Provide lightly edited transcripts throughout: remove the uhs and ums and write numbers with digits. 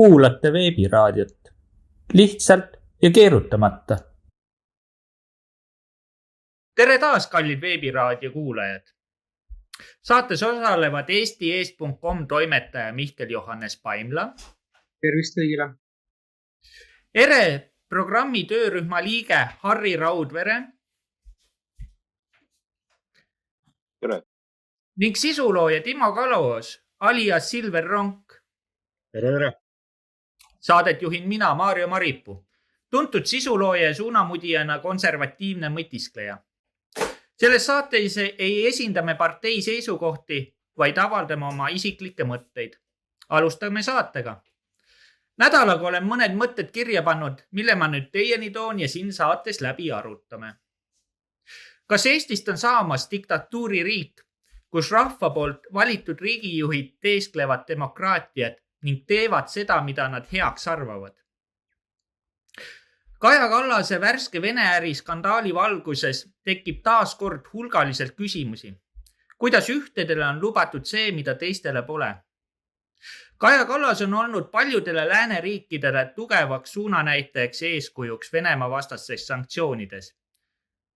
kuulate veebiraadiot lihtsalt ja keerutamata. Tere taas, kallid veebiraadio kuulajad. Saates osalevad eesti.com toimetaja Mihkel Johannes Paimla. Tervist kõigile. ERE programmi töörühma liige Harri Raudvere. Tere. Ning sisulooja Timo Kaloos alias Silver Ronk. Tere. Saadet juhin mina, Maarjo Maripuu, tuntud sisulooja ja suunamudijana konservatiivne mõtiskleja. Selles saates ei esindame partei seisukohti, vaid avaldame oma isiklikke mõtteid. Alustame saatega. Nädalaga olen mõned mõtted kirja pannud, mille ma nüüd teieni toon ja siin saates läbi arutame. Kas Eestist on saamas diktatuuririik, kus rahva poolt valitud riigijuhid teesklevad demokraatiat ning teevad seda, mida nad heaks arvavad? Kaja Kallase värske Vene-äri skandaali valguses tekib taas kord hulgaliselt küsimusi. Kuidas ühtedele on lubatud see, mida teistele pole? Kaja Kallas on olnud paljudele lääneriikidele tugevaks suunanäitajaks ja eeskujuks Venemaa vastastes sanktsioonides.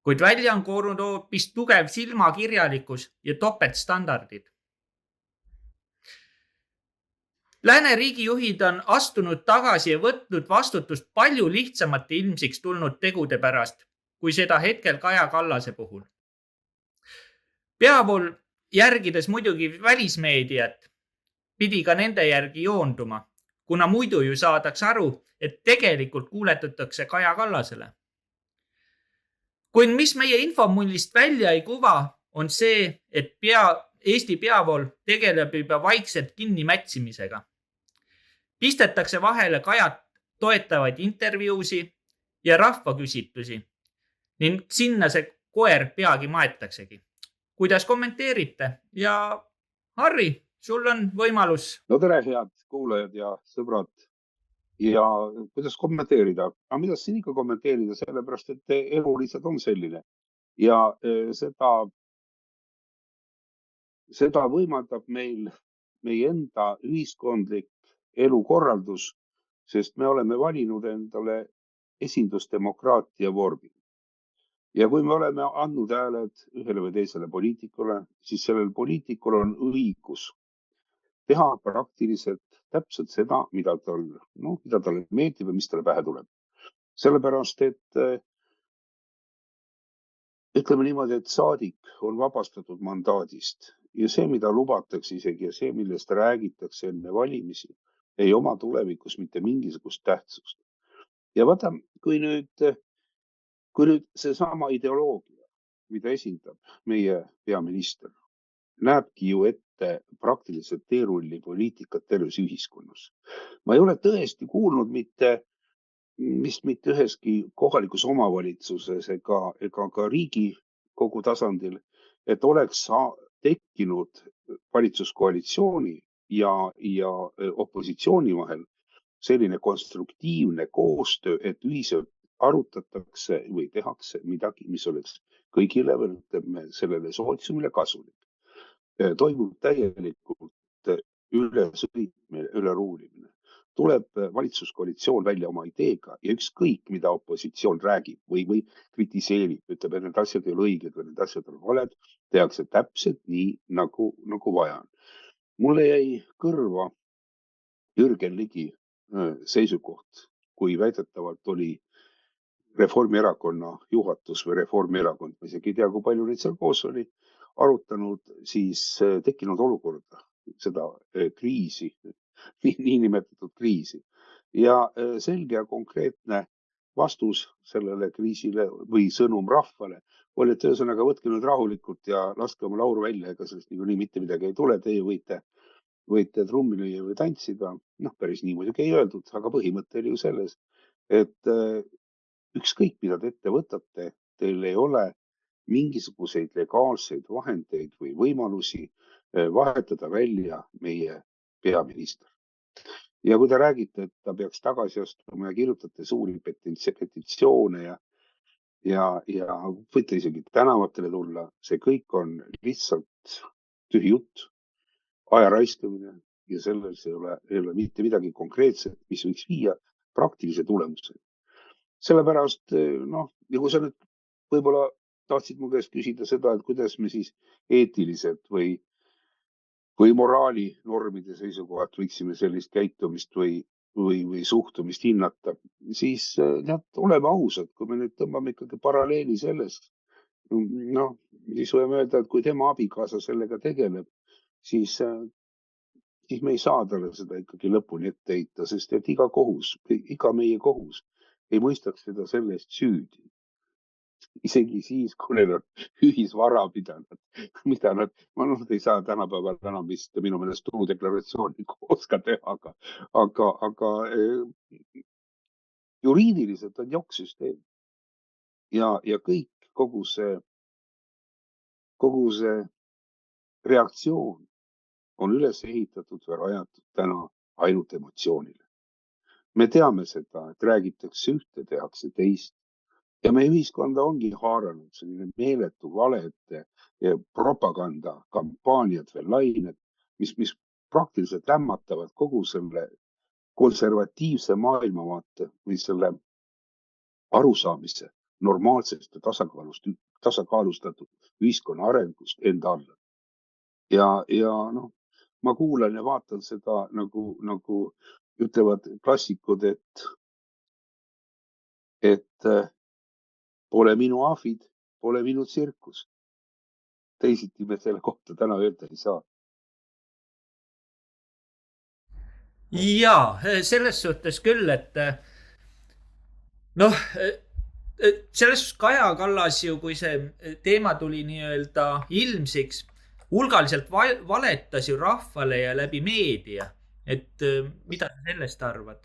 Kuid välja on koorunud hoopis tugev silmakirjalikkus ja topeltstandardid. Lääne riigijuhid on astunud tagasi ja võtnud vastutust palju lihtsamate ilmsiks tulnud tegude pärast, kui seda hetkel Kaja Kallase puhul. Peavool järgides muidugi välismeediat pidi ka nende järgi joonduma, kuna muidu ju saadaks aru, et tegelikult kuuletatakse Kaja Kallasele. Kuid mis meie infomullist välja ei kuva, on see, et Eesti peavool tegeleb juba vaikselt kinnimätsimisega. Pistetakse vahele Kajat toetavaid intervjuusi ja rahvaküsitlusi ning sinna see koer peagi maetaksegi. Kuidas kommenteerite? Ja Harri, sul on võimalus. No tere, head kuulajad ja sõbrad. Ja kuidas kommenteerida? Aga mida siin ikka kommenteerida, sellepärast, et elu lihtsalt on selline. Ja seda võimaldab meil meie enda ühiskondlik elukorraldus, sest me oleme valinud endale esindusdemokraatia vormi. Ja kui me oleme andnud hääled ühele või teisele poliitikule, siis sellel poliitikul on õigus teha praktiliselt täpselt seda, mida talle meeldib ja mis talle pähe tuleb. Sellepärast, et ütleme niimoodi, et saadik on vabastatud mandaadist ja see, mida lubatakse isegi ja see, millest räägitakse enne valimisi, ei oma tulevikus mitte mingisugust tähtsust. Ja vaata, kui nüüd seesama ideoloogia, mida esindab meie peaminister, näebki ju ette praktiliselt teerulli poliitikat terves ühiskonnas. Ma ei ole tõesti kuulnud mitte üheski kohalikus omavalitsuses ega ka Riigikogu tasandil, et oleks tekkinud valitsuskoalitsiooni ja opositsiooni vahel selline konstruktiivne koostöö, et ühiselt arutatakse või tehakse midagi, mis oleks kõigile sellele sootsiumile kasulik. Toimub täielikult ülesõitmine, üleruulimine. Tuleb valitsuskoalitsioon välja oma ideega ja ükskõik, mida opositsioon räägib või kritiseerib, ütleb, et need asjad ei ole õiged või need asjad on valed, tehakse täpselt nii, nagu vaja. Mulle jäi kõrva Jürgen Ligi seisukoht, kui väidetavalt oli Reformierakonna juhatus või Reformierakond, ma isegi ei tea, kui palju neid seal koos oli, arutanud siis tekkinud olukorda, seda kriisi, niinimetatud kriisi. Ja selge ja konkreetne vastus sellele kriisile või sõnum rahvale oli, et ühesõnaga võtke nüüd rahulikult ja laske oma lauru välja, ega sellest nii mitte midagi ei tule, teie võite trummi lüüa või tantsida. Päris nii muidugi ei öeldud, aga põhimõte oli ju selles, et ükskõik, mida te ette võtate, teil ei ole mingisuguseid legaalseid vahendeid või võimalusi vahetada välja meie peaminister. Ja kui te räägite, et ta peaks tagasi astuma ja kirjutate suuri petitsioone ja võite isegi tänavatele tulla, see kõik on lihtsalt tühi jutt, aja raiskamine, ja selles ei ole mitte midagi konkreetset, mis võiks viia praktilise tulemuseni. Sellepärast, ja kui sa nüüd võib-olla tahtsid mu käest küsida seda, et kuidas me siis eetiliselt või moraali normide seisukohalt võiksime sellist käitumist või suhtumist hinnata, siis oleme ausad, kui me nüüd tõmbame ikkagi paralleeli sellest, siis võime öelda, et kui tema abikaasa sellega tegeleb, siis me ei saa talle seda ikkagi lõpuni ette heita, sest et iga meie kohus ei mõistaks seda selle eest süüdi. Isegi siis, kui neil on ühisvara, mida nad ei saa tänapäeval enam vist minu meelest tuludeklaratsiooni koos ka teha, aga juriidiliselt on jokksüsteem ja kogu see reaktsioon on üles ehitatud või rajatud täna ainult emotsioonile. Me teame seda, et räägitakse ühte, tehakse teist. Ja meie ühiskonda ongi haaranud selline meeletu valete ja propagandakampaaniad või lained, mis praktiliselt lämmatavad kogu selle konservatiivse maailmavaate või selle arusaamise normaalsest ja tasakaalustatud ühiskonna arengust enda alla. Ja ma kuulan ja vaatan seda nagu ütlevad klassikud, et pole minu ahvid, pole minu tsirkus. Teisiti me selle kohta täna öelda ei saa. Ja, selles suhtes küll, et selles Kaja Kallas ju, kui see teema tuli nii-öelda ilmsiks, hulgaliselt valetas ju rahvale ja läbi meedia. Et mida sa sellest arvad?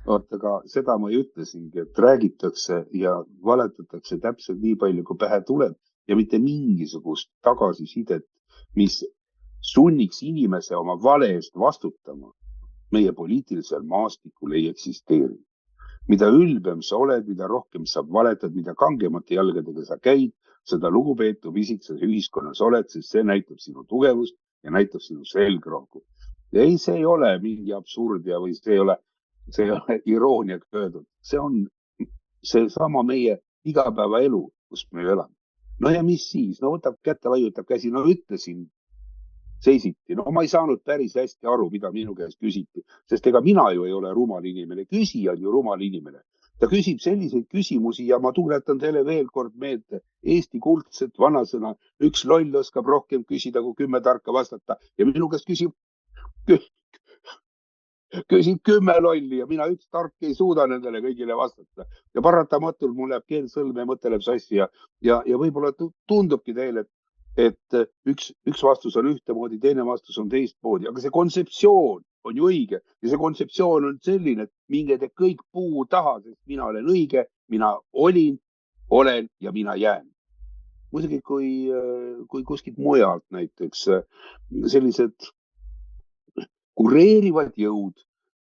Aga seda ma ei ütlesingi, et räägitakse ja valetatakse täpselt nii palju, kui pähe tuleb ja mitte mingisugust tagasisidet, mis sunniks inimese oma vale eest vastutama. Meie poliitilisel maastikul ei eksisteeri. Mida ülbem sa oled, mida rohkem sa valetad, mida kangemate jalgadega sa käid, seda lugupeetud isik sa ühiskonnas oled, sest see näitab sinu tugevust ja näitab sinu selgroogu. Ja ei, see ei ole mingi absurd või see ei ole iroonia öeldud. See on seesama meie igapäevaelu, kus me elame. No ja mis siis? No võtab kätte, laiutab käsi. No ütlesin seisiti. No ma ei saanud päris hästi aru, mida minu käest küsiti, sest ega mina ju ei ole rumal inimene. Küsija on ju rumal inimene. Ta küsib selliseid küsimusi ja ma tuletan teile veel kord meelde Eesti kuldset vanasõna. Üks loll oskab rohkem küsida, kui 10 tarka vastata. Ja minu käest küsib 10 lolli ja mina üks tark ei suuda nendele kõigile vastata. Ja paratamatult mul läheb keel sõlme ja mõteleb sassi ja võib-olla tundubki teile, et üks vastus on ühtemoodi, teine vastus on teistmoodi, aga see kontseptsioon on ju õige ja see kontseptsioon on selline, et minge te kõik puu taha, sest mina olen õige, mina olin, olen ja mina jään. Muidugi kui kuskilt mujalt näiteks sellised kureerivad jõud,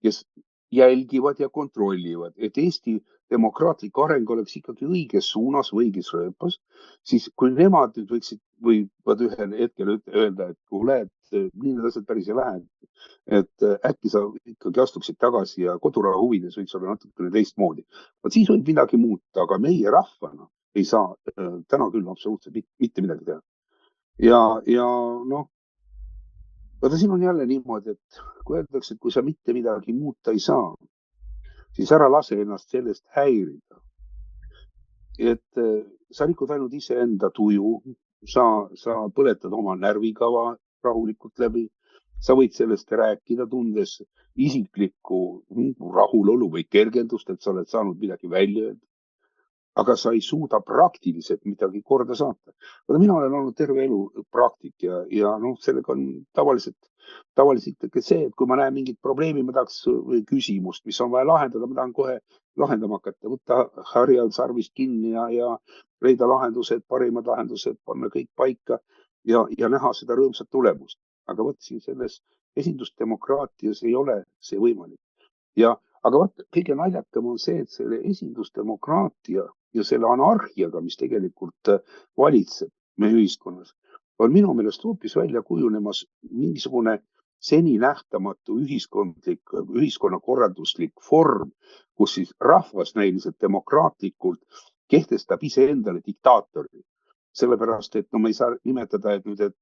kes jälgivad ja kontrollivad, et Eesti demokraatlik areng oleks ikkagi õiges suunas või õiges rööpas, siis kui nemad võivad ühel hetkel öelda, et kuule, et nii need asjad päris ei lähe, et äkki sa ikkagi astuksid tagasi ja koduraha huvides võiks olla natukene teistmoodi. Siis võib midagi muuta, aga meie rahvana ei saa täna küll absoluutselt mitte midagi teha. Ja Vaata, siin on jälle niimoodi, et kui öeldakse, et kui sa mitte midagi muuta ei saa, siis ära lase ennast sellest häirida. Et sa rikud ainult iseenda tuju, sa põletad oma närvikava rahulikult läbi, sa võid sellest rääkida, tundes isiklikku rahulolu või kergendust, et sa oled saanud midagi välja öelda. Aga sa ei suuda praktiliselt midagi korda saata. Mina olen olnud terve elu praktik ja sellega on tavaliselt see, et kui ma näen mingit probleemi, ma tahaks küsimust, mis on vaja lahendada, ma tahan kohe lahendama hakata, võtta harjal sarvist kinni ja leida lahendused, parimad lahendused, panna kõik paika ja näha seda rõõmsat tulemust. Aga võtsin selles esindusdemokraatias ei ole see võimalik. Aga kõige naljakam on see, et selle esindusdemokraatia ja selle anarhiaga, mis tegelikult valitseb meie ühiskonnas, on minu meelest hoopis välja kujunemas mingisugune seni nähtamatu ühiskonnakorralduslik vorm, kus siis rahvas näiliselt demokraatlikult kehtestab iseendale diktaatori. Sellepärast, et no me ei saa nimetada, et nüüd, et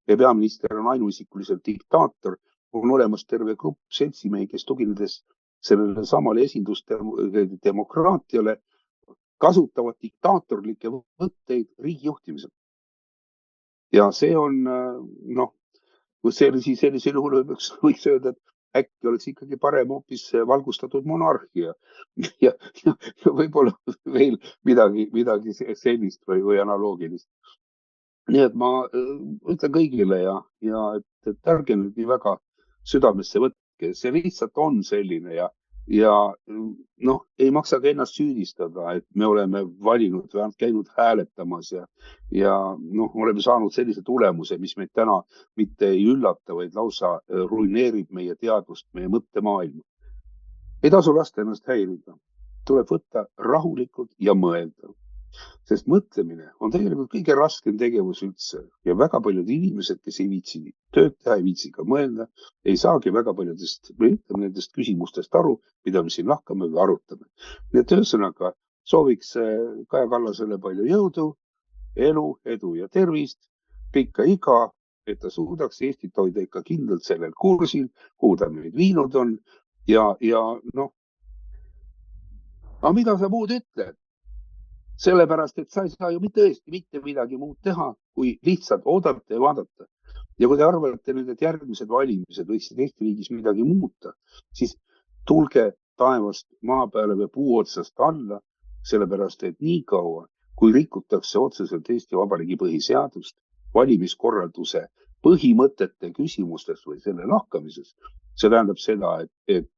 peaminister on ainuisikuliselt diktaator, on olemas terve grupp seltsimehi, kes tuginedes sellele samale esindusdemokraatiale kasutavad diktaatorlikke võtteid riigi juhtimisel. Ja see on, noh, sellisel juhul võiks öelda, et äkki oleks ikkagi parem hoopis valgustatud monarhia ja võib-olla veel midagi sellist või analoogilist. Nii et ma ütlen kõigile ja et ärge nüüd nii väga südamesse võtke, see lihtsalt on selline ja noh, ei maksa ka ennast süüdistada, et me oleme valinud, vähemalt käinud hääletamas ja noh, oleme saanud sellise tulemuse, mis meid täna mitte ei üllata, vaid lausa ruineerib meie teadvust, meie mõttemaailma. Ei tasu lasta ennast häirida. Tuleb võtta rahulikult ja mõelda. Sest mõtlemine on tegelikult kõige raskem tegevus üldse ja väga paljud inimesed, kes ei viitsi tööd teha, ei viitsi ka mõelda, ei saagi väga paljudest nendest küsimustest aru, mida me siin lahkame või arutame. Nii et ühesõnaga sooviks Kaja Kallasele palju jõudu, elu, edu ja tervist, pikka iga, et ta suudaks Eestit hoida ikka kindlalt sellel kursil, kuhu ta meid viinud on ja noh, aga mida sa muud ütled? Sellepärast, et sa ei saa ju tõesti mitte midagi muud teha, kui lihtsalt oodata ja vaadata. Ja kui te arvate nüüd, et järgmised valimised võiksid Eesti riigis midagi muuta, siis tulge taevast maa peale või puu otsast alla, sellepärast, et nii kaua, kui rikutakse otseselt Eesti Vabariigi põhiseadust, valimiskorralduse põhimõtete küsimustes või selle lahkamises, see tähendab seda, et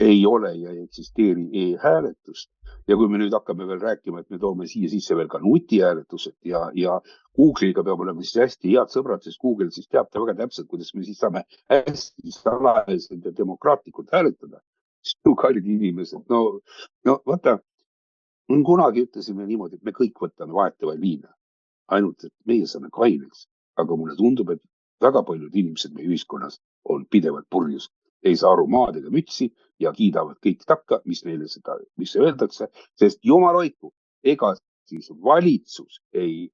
ei ole ja ei eksisteeri e-hääletust. Ja kui me nüüd hakkame veel rääkima, et me toome siia sisse veel ka nutihääletused ja Google'iga peab olema siis hästi head sõbrad, sest Google siis teab ta väga täpselt, kuidas me siis saame hästi salajaselt ja demokraatlikult hääletada. Siis kallid inimesed, no vaata, kunagi ütlesime niimoodi, et me kõik võtame vahetavaid liine. Ainult, et meie saame kaineks. Aga mulle tundub, et väga paljud inimesed meie ühiskonnas on pidevalt purjus. Ei saa aru maad ega mütsi ja kiidavad kõik takka, mis neile seda, mis öeldakse, sest jumal hoiku, ega siis valitsus ei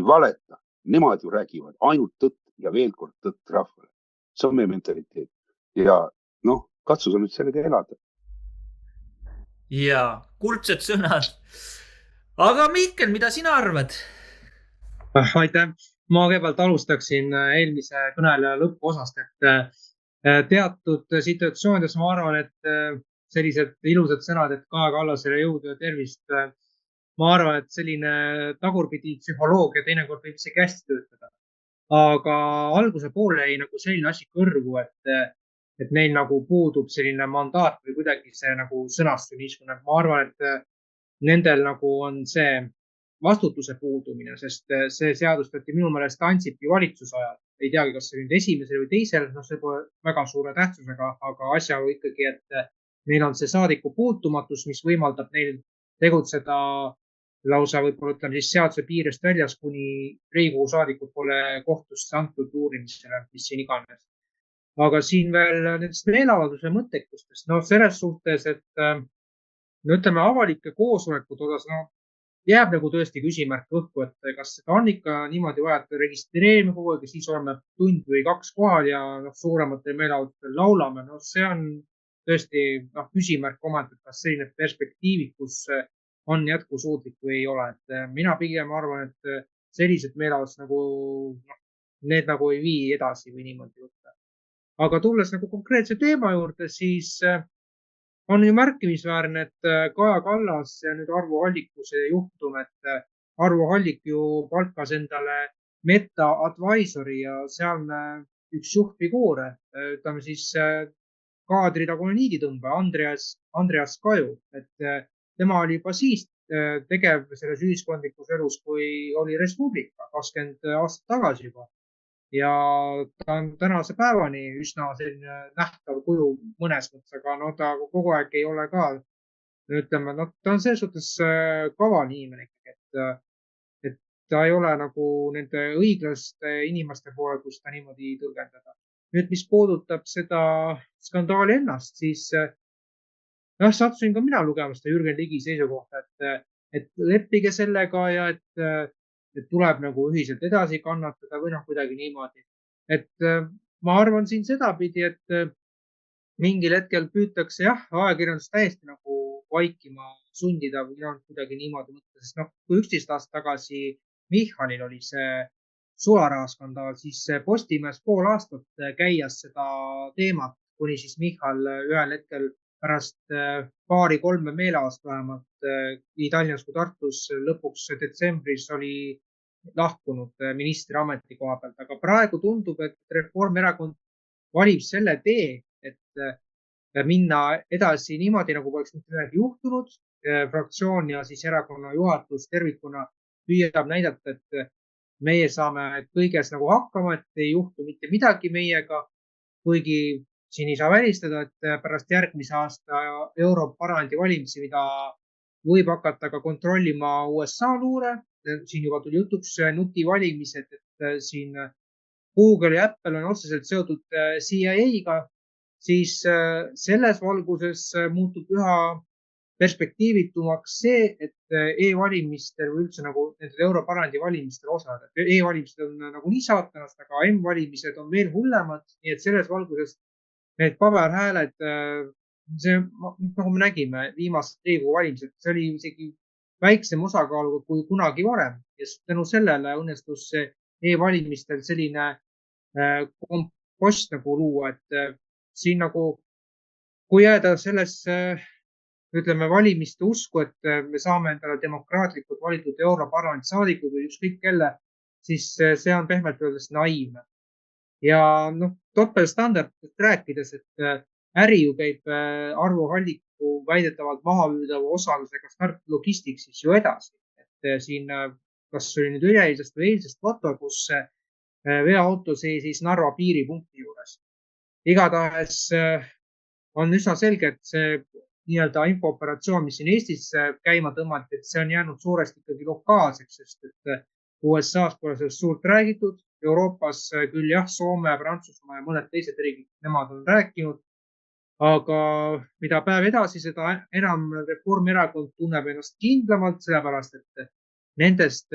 valeta. Nemad ju räägivad ainult tõtt ja veel kord tõtt rahvale. See on meie mentaliteet. Ja noh, katsu sa nüüd sellega elada. Ja, kuldsed sõnad. Aga Mihkel, mida sina arvad? Aitäh. Ma kõigepealt alustaksin eelmise kõneleja lõpuosast, et teatud situatsioonides ma arvan, et sellised ilusad sõnad, et Kaja Kallasele jõudu ja tervist. Ma arvan, et selline tagurpidi psühholoogia teinekord võib isegi hästi töötada. Aga alguse poole jäi nagu selline asi kõrvu, et neil nagu puudub selline mandaat või kuidagi see nagu sõnastus niisugune. Ma arvan, et nendel nagu on see vastutuse puudumine, sest see seadustati minu meelest Ansipi valitsuse ajal. Ei teagi, kas see nüüd esimesel või teisel, see pole väga suure tähtsusega, aga asjaolu ikkagi, et neil on see saadiku puutumatus, mis võimaldab neil tegutseda lausa võib-olla ütleme siis seaduse piirest väljas, kuni Riigikogu saadikud pole kohtusse antud uurimisele, mis siin iganes. Aga siin veel nendest meeleavalduse mõttekustest, selles suhtes, et ütleme avalike koosolekud osas, jääb nagu tõesti küsimärk õhku, et kas seda on ikka niimoodi vaja, et registreerime kogu aeg ja siis oleme tund või 2 kohal ja suurematel meeleavaldustel laulame. See on tõesti küsimärk omalt, et kas selline perspektiivikus on jätkusuutlik või ei ole. Et mina pigem arvan, et sellised meeleavaldused nagu, need nagu ei vii edasi või niimoodi võtta. Aga tulles nagu konkreetse teema juurde, siis on ju märkimisväärne, et Kaja Kallas ja nüüd Arvo Hallikuse juhtum, et Arvo Hallik ju palkas endale Meta advisori ja seal üks juhtfiguure, ütleme siis kaadritagune niiditõmbaja Andreas Kaju, et tema oli juba siis tegev selles ühiskondlikus elus, kui oli Res Publica 20 aastat tagasi juba. Ja ta on tänase päevani üsna selline nähtav kuju mõnes mõttes, aga ta kogu aeg ei ole ka, ütleme, ta on selles suhtes kaval inimene, et ta ei ole nagu nende õiglaste inimeste poole, kus ta niimoodi tõlgendada. nüüd, mis puudutab seda skandaali ennast, siis sattusin ka mina lugema seda Jürgen Ligi seisukohta, et leppige sellega ja et tuleb nagu ühiselt edasi kannatada või kuidagi niimoodi. Et ma arvan siin sedapidi, et mingil hetkel püütakse ajakirjandust täiesti nagu vaikima sundida või kuidagi niimoodi mõtta, sest kui 11 aastat tagasi Michalil oli see sularahaskandaal, siis Postimees pool aastat käias seda teemat, kuni siis Michal ühel hetkel pärast paari-kolme meeleaasta vähemalt nii Tallinnas kui Tartus lõpuks detsembris oli lahkunud ministri ametikoha pealt, aga praegu tundub, et Reformierakond valib selle tee, et minna edasi niimoodi, nagu poleks mitte midagi juhtunud. Fraktsioon ja siis erakonna juhatus tervikuna püüab näidata, et meie saame kõiges nagu hakkama, et ei juhtu mitte midagi meiega, kuigi siin ei saa välistada, et pärast järgmise aasta Europarlamendi valimisi, mida võib hakata ka kontrollima USA luure, siin juba tuli jutuks nutivalimised, et siin Google ja Apple on otseselt seotud CIA-ga, siis selles valguses muutub üha perspektiivitumaks see, et e-valimistel või üldse nagu nendel Europarlamendi valimistel osaleda. E-valimised on nagu nii saatanast, aga M-valimised on veel hullemad. Nii et selles valguses need paberhääled, see, nagu me nägime viimased Riigikogu valimised, see oli isegi väiksem osakaaluga kui kunagi varem. Ja tänu sellele õnnestus e-valimistel selline kompost nagu luua, et siin nagu, kui jääda sellesse, ütleme, valimiste usku, et me saame endale demokraatlikult valitud Europarlamendi saadikud või ükskõik kelle, siis see on pehmelt öeldes naiivne. Ja topeltstandardist rääkides, et äri ju käib Arvo Halliku väidetavalt mahamüüdava osalusega Start Logisticsis ju edasi. Et siin, kas oli nüüd üleeilsest või eilsest foto, kus veoauto seisis Narva piiripunkti juures. Igatahes on üsna selge, et see nii-öelda infooperatsioon, mis siin Eestis käima tõmmati, et see on jäänud suuresti ikkagi lokaalseks, sest et USA-s pole sellest suurt räägitud. Euroopas küll Soome, Prantsusmaa ja mõned teised riigid, nemad on rääkinud. Aga mida päev edasi, seda enam Reformierakond tunneb ennast kindlamalt, sellepärast, et nendest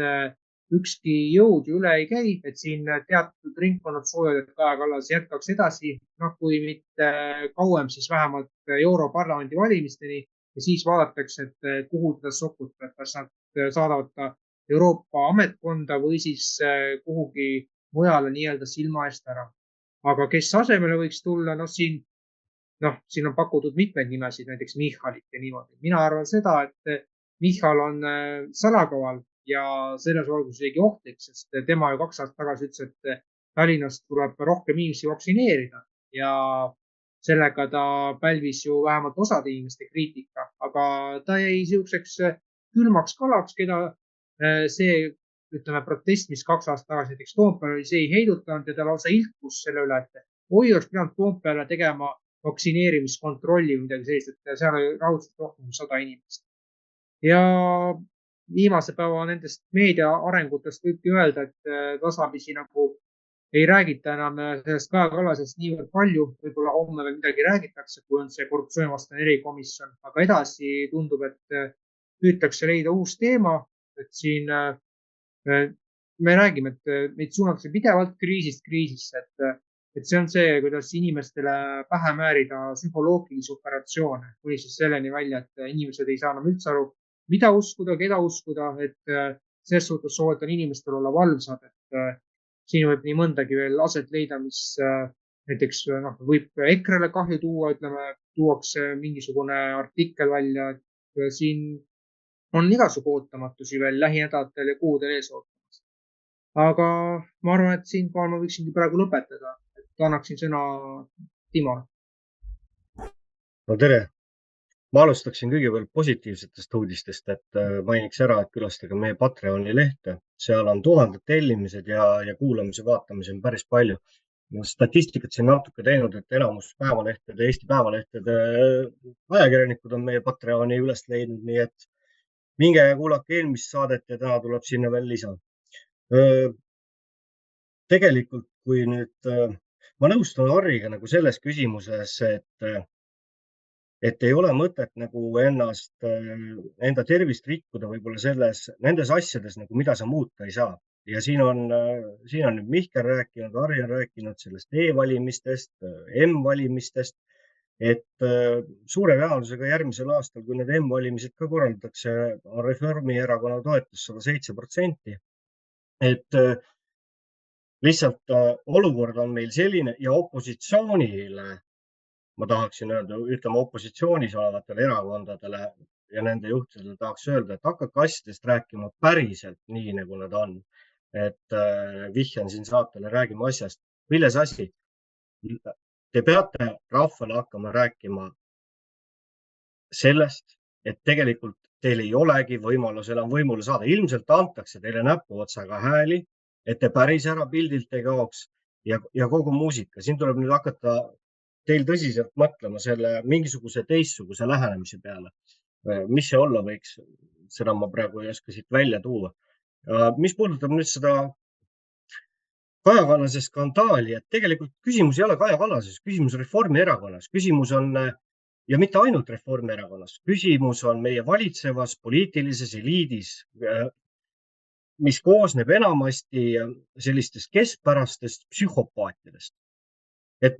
ükski jõud üle ei käi, et siin teatud ringkonnad soovivad, et Kaja Kallas jätkaks edasi, kui mitte kauem, siis vähemalt Europarlamendi valimisteni ja siis vaadatakse, et kuhu teda sokutab, kas nad saadavad ta Euroopa ametkonda või siis kuhugi mujale nii-öelda silma eest ära. Aga kes asemele võiks tulla, siin on pakutud mitmeid nimesid, näiteks Michalit ja niimoodi. Mina arvan seda, et Michal on salakaval ja selles valguses isegi ohtlik, sest tema ju 2 aastat tagasi ütles, et Tallinnast tuleb rohkem inimesi vaktsineerida ja sellega ta pälvis ju vähemalt osade inimeste kriitika, aga ta jäi siukseks külmaks kalaks, keda see, ütleme, protest, mis 2 aastat tagasi näiteks Toompeal oli, see ei heidutanud ja ta lausa ilkus selle üle, et oleks pidanud Toompeale tegema vaktsineerimiskontrolli või midagi sellist, et seal oli raudselt rohkem kui 100 inimest. Ja viimase päeva nendest meedia arengutest võibki öelda, et tasapisi nagu ei räägita enam sellest Kaja Kallasest niivõrd palju, võib-olla homme veel midagi räägitakse, kui on see korruptsioonivastane erikomisjon, aga edasi tundub, et püütakse leida uus teema, et siin me räägime, et meid suunatakse pidevalt kriisist kriisisse, et see on see, kuidas inimestele pähe määrida psühholoogilisi operatsioone, kuni siis selleni välja, et inimesed ei saa enam üldse aru, mida uskuda, keda uskuda, et selles suhtes soovitan inimestel olla valvsad, et siin võib nii mõndagi veel aset leida, mis näiteks võib EKRE-le kahju tuua, ütleme, tuuakse mingisugune artikkel välja, et siin on igasugu ootamatusi veel lähinädalatel ja kuudel ees ootamas. Aga ma arvan, et siinkohal ma võiksingi praegu lõpetada, et annaksin sõna Timole. No tere! Ma alustaksin kõigepealt positiivsetest uudistest, et mainiks ära, et külastage meie Patreoni lehte. Seal on tuhanded tellimised ja kuulamise vaatamise on päris palju. Statistikat siin natuke teinud, et enamus päevalehtede, Eesti päevalehtede ajakirjanikud on meie Patreoni üles leidnud, nii et minge ja kuulake eelmist saadet ja täna tuleb sinna veel lisa. Tegelikult, kui nüüd ma nõustun Harriga nagu selles küsimuses, et ei ole mõtet nagu enda tervist rikkuda võib-olla nendes asjades, nagu mida sa muuta ei saa. Ja siin on nüüd Mihkel rääkinud, Harri on rääkinud sellest e-valimistest, M-valimistest, et suure tõenäosusega järgmisel aastal, kui need M-valimised ka korraldatakse, on Reformierakonna toetus 107%. Et lihtsalt olukord on meil selline ja opositsioonile, ma tahaksin öelda, ütleme opositsioonis olevatele erakondadele ja nende juhtidele tahaks öelda, et hakake asjadest rääkima päriselt nii, nagu nad on. Et vihjan siin saatele, räägime asjast. Milles asi? Te peate rahvale hakkama rääkima sellest, et tegelikult teil ei olegi võimalus enam võimule saada. Ilmselt antakse teile näpuotsaga hääli, et te päris ära pildilt ei kaoks ja kogu muusika. Siin tuleb nüüd hakata teil tõsiselt mõtlema selle mingisuguse teistsuguse lähenemise peale. Mis see olla võiks, seda ma praegu ei oska siit välja tuua. Mis puudutab nüüd seda Kaja Kallase skandaali, et tegelikult küsimus ei ole Kaja Kallases, küsimus Reformierakonnas, küsimus on ja mitte ainult Reformierakonnas, küsimus on meie valitsevas poliitilises eliidis, mis koosneb enamasti sellistest keskpärastest psühhopaatidest. Et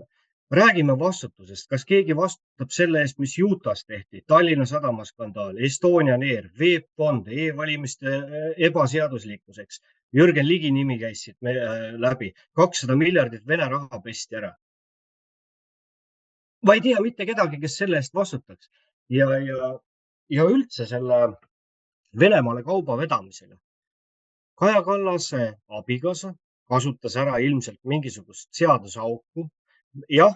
räägime vastutusest, kas keegi vastutab selle eest, mis Utah's tehti, Tallinna Sadama skandaal, Estonian Air, VEB Bond, e-valimiste ebaseaduslikkuseks. Jürgen Ligi nimi käis siit läbi, 200 miljardit Vene raha pesti ära. Ma ei tea mitte kedagi, kes selle eest vastutaks ja üldse selle Venemaale kauba vedamisega. Kaja Kallase abikaasa kasutas ära ilmselt mingisugust seadusauku. Jah,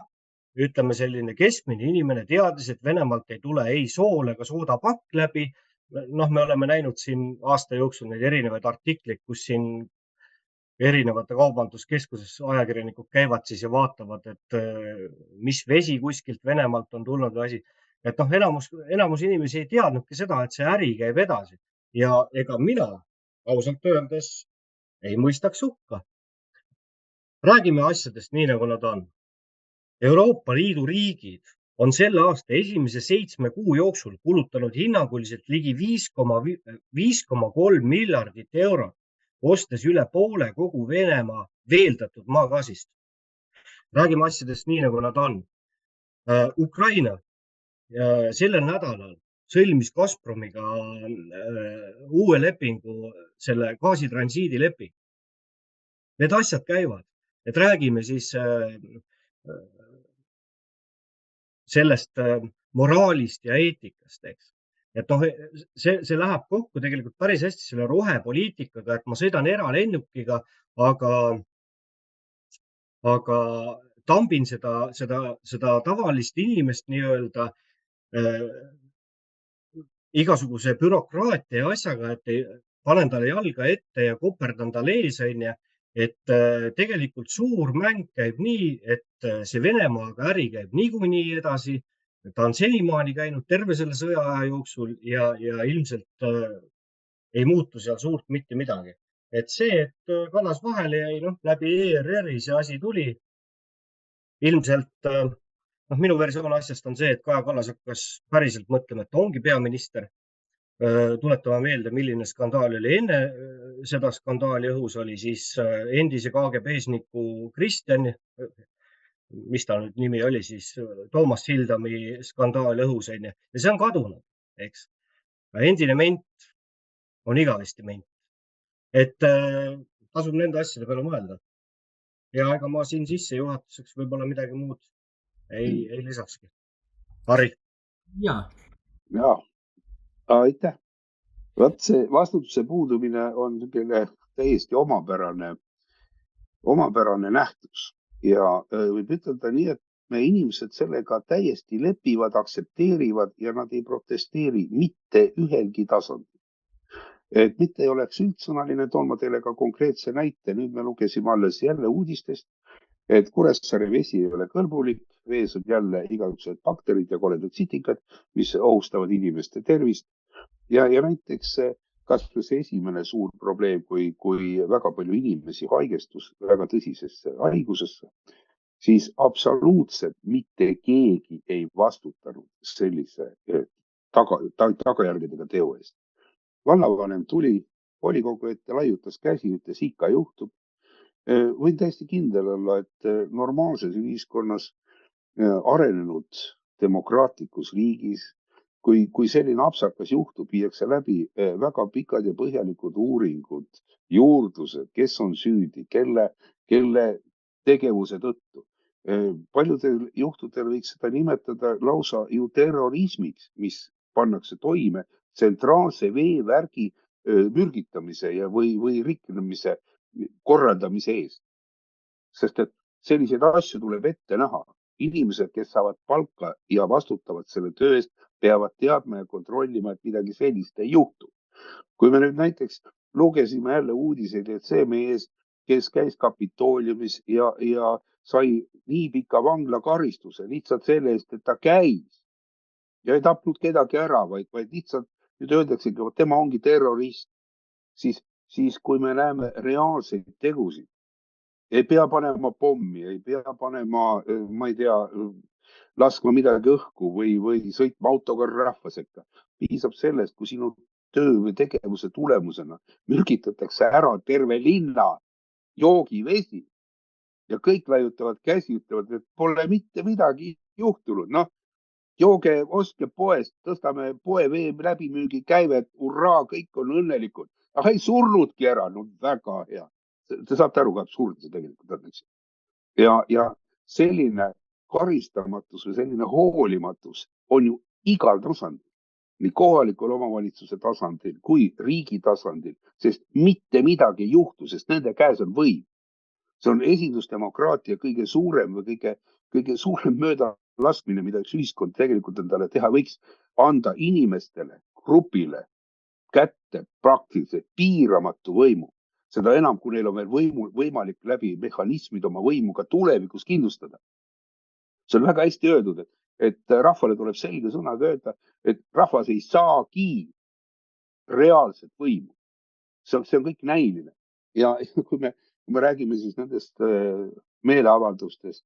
ütleme selline keskmine inimene teadis, et Venemaalt ei tule ei sool ega soodapakk läbi. Me oleme näinud siin aasta jooksul neid erinevaid artikleid, kus siin erinevate kaubanduskeskuses ajakirjanikud käivad siis ja vaatavad, et mis vesi kuskilt Venemaalt on tulnud või asi. Et enamus inimesi ei teadnudki seda, et see äri käib edasi. Ja ega mina ausalt öeldes ei mõistaks hukka. Räägime asjadest nii, nagu nad on. Euroopa Liidu riigid on selle aasta esimese 7 kuu jooksul kulutanud hinnanguliselt ligi 5,3 miljardit eurot, ostes üle poole kogu Venemaa veeldatud maagaasist. Räägime asjadest nii, nagu nad on. Ukraina sellel nädalal sõlmis Gazpromiga uue lepingu, selle gaasitransiidi leping. Need asjad käivad, et räägime siis sellest moraalist ja eetikast, eks. Et see läheb kokku tegelikult päris hästi selle rohepoliitikaga, et ma sõidan eralennukiga, aga tambin seda tavalist inimest nii-öelda igasuguse bürokraatia asjaga, et panen talle jalga ette ja koperdan talle ees, et tegelikult suur mäng käib nii, et see Venemaaga äri käib niikuinii edasi. Ta on senimaani käinud terve selle sõjaaja jooksul ja ilmselt ei muutu seal suurt mitte midagi. Et see, et Kallas vahele jäi, läbi ERR-i see asi tuli. Ilmselt, minu versioon asjast on see, et Kaja Kallas hakkas päriselt mõtlema, et ongi peaminister. Tuletame meelde, milline skandaal oli enne seda skandaali õhus, oli siis endise KGB-sniku Kristjan, mis ta nüüd nimi oli siis, Toomas Sildami skandaal õhus, ja see on kadunud, eks. Endine ment on igavesti ment. Et tasub nende asjade peale mõelda. Ja ega ma siin sisse juhatuseks võib-olla midagi muud ei lisakski. Harri. Jaa. Aitäh. Vaat see vastutuse puudumine on täiesti omapärane nähtus ja võib ütelda nii, et me inimesed sellega täiesti lepivad, aktsepteerivad ja nad ei protesteeri mitte ühelgi tasandil. Et mitte ei oleks üldsõnaline, toon ma teile ka konkreetse näite. Nüüd me lugesime alles jälle uudistest, et Kuressaare vesi ei ole kõlbulik, vees on jälle igasugused bakterid ja koledad sitikad, mis ohustavad inimeste tervist. Ja näiteks kas see esimene suur probleem, kui väga palju inimesi haigestus väga tõsisesse haigusesse, siis absoluutselt mitte keegi ei vastutanud sellise tagajärgedega teo eest. Vallavanem tuli volikogu ette, laiutas käsi, ütles ikka juhtub. Võin täiesti kindel olla, et normaalses ühiskonnas, arenenud demokraatlikus riigis, kui selline apsakas juhtub, viiakse läbi väga pikad ja põhjalikud uuringud, juurdlused, kes on süüdi, kelle tegevuse tõttu. Paljudel juhtudel võiks seda nimetada lausa ju terrorismiks, mis pannakse toime tsentraalse veevärgi mürgitamise või rikkumise korraldamise eest. Sest et selliseid asju tuleb ette näha. Inimesed, kes saavad palka ja vastutavad selle töö eest, peavad teadma ja kontrollima, et midagi sellist ei juhtu. Kui me nüüd näiteks lugesime jälle uudiseid, et see mees, kes käis Kapitooliumis ja sai nii pika vanglakaristuse lihtsalt selle eest, et ta käis ja ei tapnud kedagi ära, vaid lihtsalt nüüd öeldaksegi, et tema ongi terrorist. Siis kui me näeme reaalseid tegusid, ei pea panema pommi, ei pea panema, ma ei tea, laskma midagi õhku või sõitma autoga rahva sekka. Piisab sellest, kui sinu töö või tegevuse tulemusena mürgitatakse ära terve linna joogivesi ja kõik laiutavad käsi, ütlevad, et pole mitte midagi juhtunud. Noh, jooge, ostke poest, tõstame poe vee läbimüügi käivet, hurraa, kõik on õnnelikud. Aga ei surnudki ära, no väga hea. Te saate aru, kui absurd see tegelikult on. Ja selline karistamatus või selline hoolimatus on ju igal tasandil, nii kohalikul omavalitsuse tasandil kui riigi tasandil, sest mitte midagi ei juhtu, sest nende käes on võim. See on esindusdemokraatia kõige suurem või kõige suurem möödalaskmine, mida üks ühiskond tegelikult endale teha võiks, anda inimestele, grupile kätte praktiliselt piiramatu võimu. Seda enam, kui neil on veel võimalik läbi mehhanismid oma võimu ka tulevikus kindlustada. See on väga hästi öeldud, et rahvale tuleb selge sõnaga öelda, et rahvas ei saagi reaalset võimu. See on kõik näiline. Ja kui me räägime siis nendest meeleavaldustest,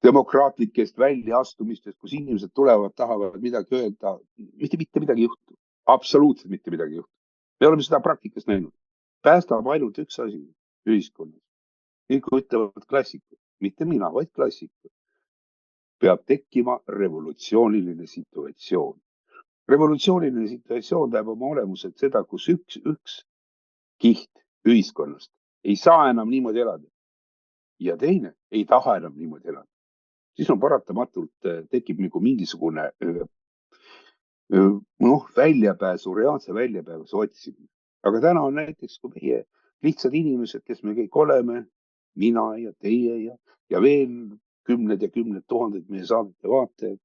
demokraatlikest väljaastumistest, kus inimesed tulevad, tahavad midagi öelda, mitte midagi juhtu. Absoluutselt mitte midagi juhtu. Me oleme seda praktikas näinud. Päästab ainult üks asi ühiskonnas. Nii kui ütlevad klassikud, mitte mina, vaid klassikud. Peab tekkima revolutsiooniline situatsioon. Revolutsiooniline situatsioon tähendab oma olemuselt seda, kus üks kiht ühiskonnast ei saa enam niimoodi elada. Ja teine ei taha enam niimoodi elada. Siis on paratamatult tekib nagu mingisugune reaalse väljapääsu otsimine. Aga täna on näiteks, kui meie lihtsad inimesed, kes me kõik oleme, mina ja teie ja veel kümned ja kümned tuhanded meie saadete vaatajad,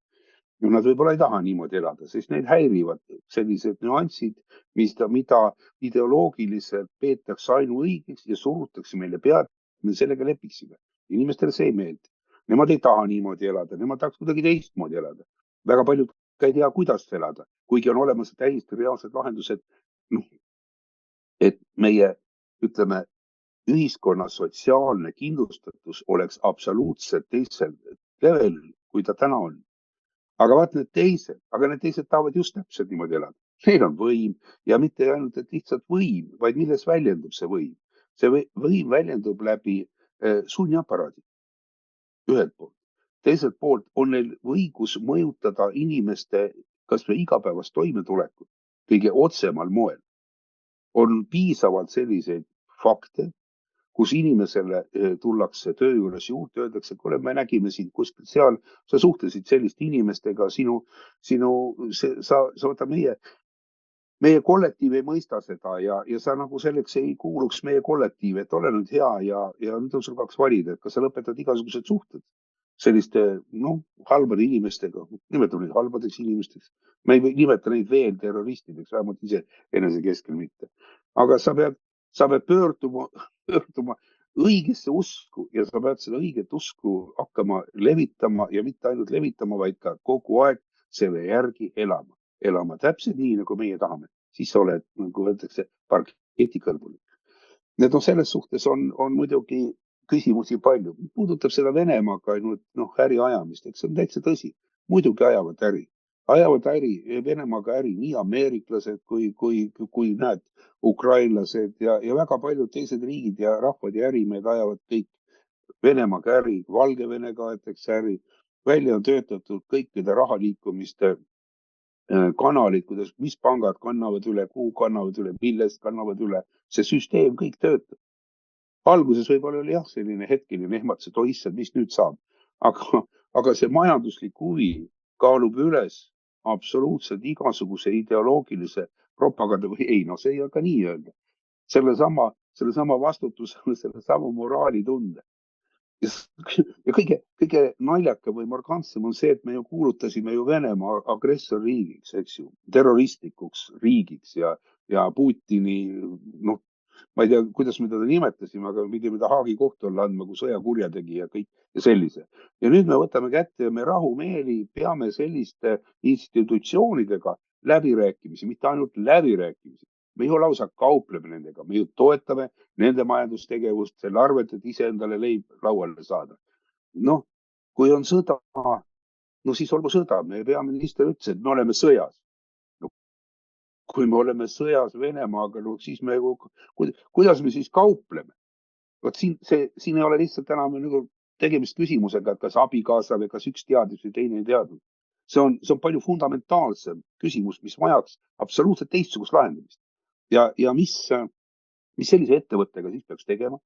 nad võib-olla ei taha niimoodi elada, sest neid häirivad sellised nüansid, mida ideoloogiliselt peetakse ainuõigeks ja surutakse meile pead, me sellega lepiksime. Inimestele see ei meeldi. Nemad ei taha niimoodi elada, nemad tahaks kuidagi teistmoodi elada. Väga paljud ei tea, kuidas elada, kuigi on olemas täiesti reaalsed lahendused, et meie, ütleme, ühiskonna sotsiaalne kindlustatus oleks absoluutselt teisel level, kui ta täna on. Aga vaat need teised tahavad just täpselt niimoodi elada. Neil on võim ja mitte ainult, et lihtsalt võim, vaid milles väljendub see võim. See võim väljendub läbi sunniaparaadi. Ühelt poolt. Teiselt poolt on neil õigus mõjutada inimeste kas või igapäevast toimetulekut kõige otsemal moel. On piisavalt selliseid fakte, kus inimesele tullakse töö juures juurde, öeldakse, et kuule, me nägime sind kuskil seal, sa suhtlesid selliste inimestega, sa võta meie kollektiiv ei mõista seda ja sa nagu selleks ei kuuluks meie kollektiivi, et ole nüüd hea ja nüüd on sul kaks valida, et kas sa lõpetad igasugused suhted selliste halbade inimestega, nimetame neid halbadeks inimesteks. Me ei nimeta neid veel terroristideks, vähemalt ise enese keskel mitte. Aga sa pead pöörduma õigesse usku ja sa pead seda õiget usku hakkama levitama ja mitte ainult levitama, vaid ka kogu aeg selle järgi elama. Elama täpselt nii, nagu meie tahame. Siis sa oled, nagu öeldakse, parketikõlbulik. Need selles suhtes on muidugi küsimusi palju. Puudutab seda Venemaaga ainult äri ajamist, eks see on täitsa tõsi. Muidugi ajavad äri. Ajavad äri, Venemaaga äri nii ameeriklased kui näed, ukrainlased ja väga paljud teised riigid ja rahvad ja ärimehed ajavad kõik Venemaaga äri, Valgevenega aetakse äri. Välja on töötatud kõikide rahaliikumiste kanalid, mis pangad kannavad üle, kuhu kannavad üle, millest kannavad üle. See süsteem kõik töötab. Alguses võib-olla oli jah, selline hetkeline ehmatus, et issand, mis nüüd saab. Aga see majanduslik huvi kaalub üles absoluutselt igasuguse ideoloogilise propaganda või ei, see ei ole ka nii öelda. Sellesama vastutuse, sellesama moraalitunde. Ja kõige naljakam või markantsem on see, et me ju kuulutasime ju Venemaa agressorriigiks, eks ju, terroristlikuks riigiks ja Putini, ma ei tea, kuidas me teda nimetasime, aga pidime ta Haagi kohtu alla andma kui sõjakurjategi ja kõik ja sellise. Ja nüüd me võtame kätte ja me rahumeeli peame selliste institutsioonidega läbirääkimisi, mitte ainult läbirääkimisi. Me ju lausa kaupleme nendega, me ju toetame nende majandustegevust, selle arvelt, et ise endale leib lauale saada. Kui on sõda, siis olgu sõda. Meie peaminister ütles, et me oleme sõjas. Kui me oleme sõjas Venemaaga, siis kuidas me siis kaupleme? Siin ei ole lihtsalt enam tegemist küsimusega, et kas abikaasa või kas üks teadis või teine ei teadnud. See on palju fundamentaalsem küsimus, mis vajaks absoluutselt teistsugust lahendamist. Ja mis sellise ettevõttega siis peaks tegema,